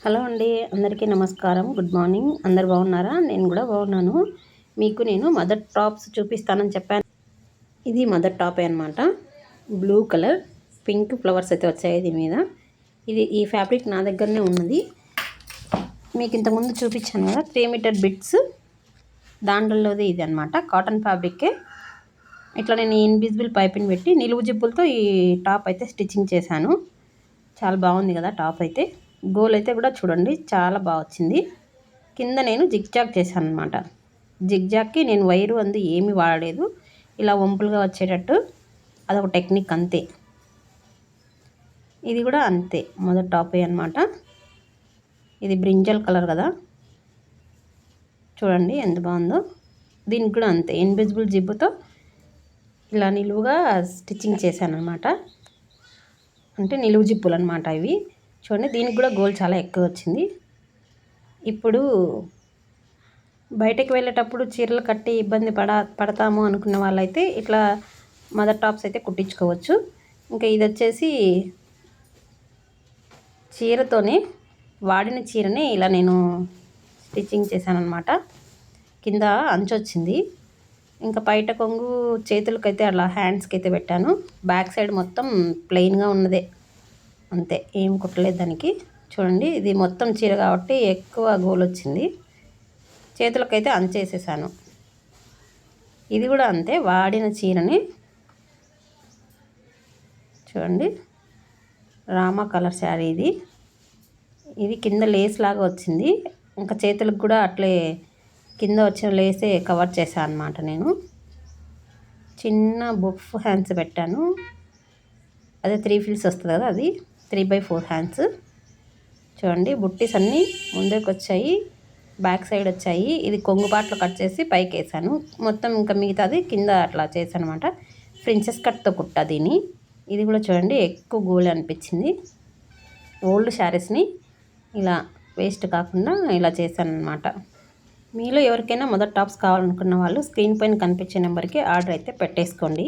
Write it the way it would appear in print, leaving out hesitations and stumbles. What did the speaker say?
Hello అండి, అందరికీ నమస్కారం. Good morning. అందరు బాగున్నారా? నేను కూడా బాగున్నాను. మీకు నేను మదర్ టాప్స్ చూపిస్తానని చెప్పాను. ఇది మదర్ టాపే అనమాట. బ్లూ కలర్ పింక్ ఫ్లవర్స్ అయితే వచ్చాయి దీని మీద. ఈ ఫ్యాబ్రిక్ నా దగ్గరనే ఉన్నది. మీకు ఇంతకుముందు చూపించాను కదా 3 మీటర్ బిట్స్, దాంట్లోది ఇది అనమాట. కాటన్ ఫ్యాబ్రికే. ఇట్లా నేను ఇన్విజిబుల్ పైపింగ్ పెట్టి నిలువు జిప్పులతో ఈ టాప్ అయితే స్టిచ్చింగ్ చేశాను. చాలా బాగుంది కదా టాప్ అయితే. గోల్ అయితే కూడా చూడండి చాలా బాగా వచ్చింది. కింద నేను జిగ్జాగ్ చేశాను అనమాట. జిగ్జాగ్కి నేను వైరు ఏమీ వాడలేదు. ఇలా వంపులుగా వచ్చేటట్టు అదొక టెక్నిక్ అంతే. ఇది కూడా అంతే, మొదటి టాప్ అనమాట. ఇది బ్రింజల్ కలర్ కదా, చూడండి ఎంత బాగుందో. దీనికి కూడా అంతే, ఇన్విజిబుల్ జిబ్బుతో ఇలా నిలువుగా స్టిచ్చింగ్ చేశాను అనమాట. అంటే నిలువు జిప్పులు అనమాట ఇవి. చూడండి, దీనికి కూడా గోల్ చాలా ఎక్కువ వచ్చింది. ఇప్పుడు బయటకు వెళ్ళేటప్పుడు చీరలు కట్టి ఇబ్బంది పడతాము అనుకున్న వాళ్ళైతే ఇట్లా మదర్ టాప్స్ అయితే కుట్టించుకోవచ్చు. ఇంకా ఇది వచ్చేసి చీరతోనే, వాడిన చీరని ఇలా నేను స్టిచ్చింగ్ చేశాను అనమాట. కింద అంచు వచ్చింది. ఇంకా బయట కొంగు చేతులకైతే అలా హ్యాండ్స్కి అయితే పెట్టాను. బ్యాక్ సైడ్ మొత్తం ప్లెయిన్గా ఉన్నదే, అంతే, ఏం కుట్టలేదు దానికి. చూడండి, ఇది మొత్తం చీర కాబట్టి ఎక్కువ గోల్ వచ్చింది. చేతులకైతే అంచేసేసాను. ఇది కూడా అంతే, వాడిన చీరని చూడండి, రామా కలర్ శారీ ఇది. ఇది కింద లేస్ లాగా వచ్చింది. ఇంకా చేతులకు కూడా అట్లే కింద వచ్చిన లేసే కవర్ చేశాను అనమాట. నేను చిన్న బుఫ్ హ్యాండ్స్ పెట్టాను. అదే 3 ఫిల్స్ వస్తుంది కదా, అది 3/4 హ్యాండ్స్. చూడండి, బుట్టీస్ అన్నీ ముందుకు వచ్చాయి, బ్యాక్ సైడ్ వచ్చాయి. ఇది కొంగు పాటలు కట్ చేసి పైకి వేసాను మొత్తం. ఇంకా మిగతాది కింద అట్లా చేశాను అనమాట. ప్రిన్సెస్ కట్తో కుట్టా దీన్ని. ఇది కూడా చూడండి ఎక్కువ గోల్ అనిపించింది. ఓల్డ్ శారీస్ని ఇలా వేస్ట్ కాకుండా ఇలా చేశాను అనమాట. మీలో ఎవరికైనా మదర్ టాప్స్ కావాలనుకున్న వాళ్ళు స్క్రీన్ పైన కనిపించే నెంబర్కి ఆర్డర్ అయితే పెట్టేసుకోండి.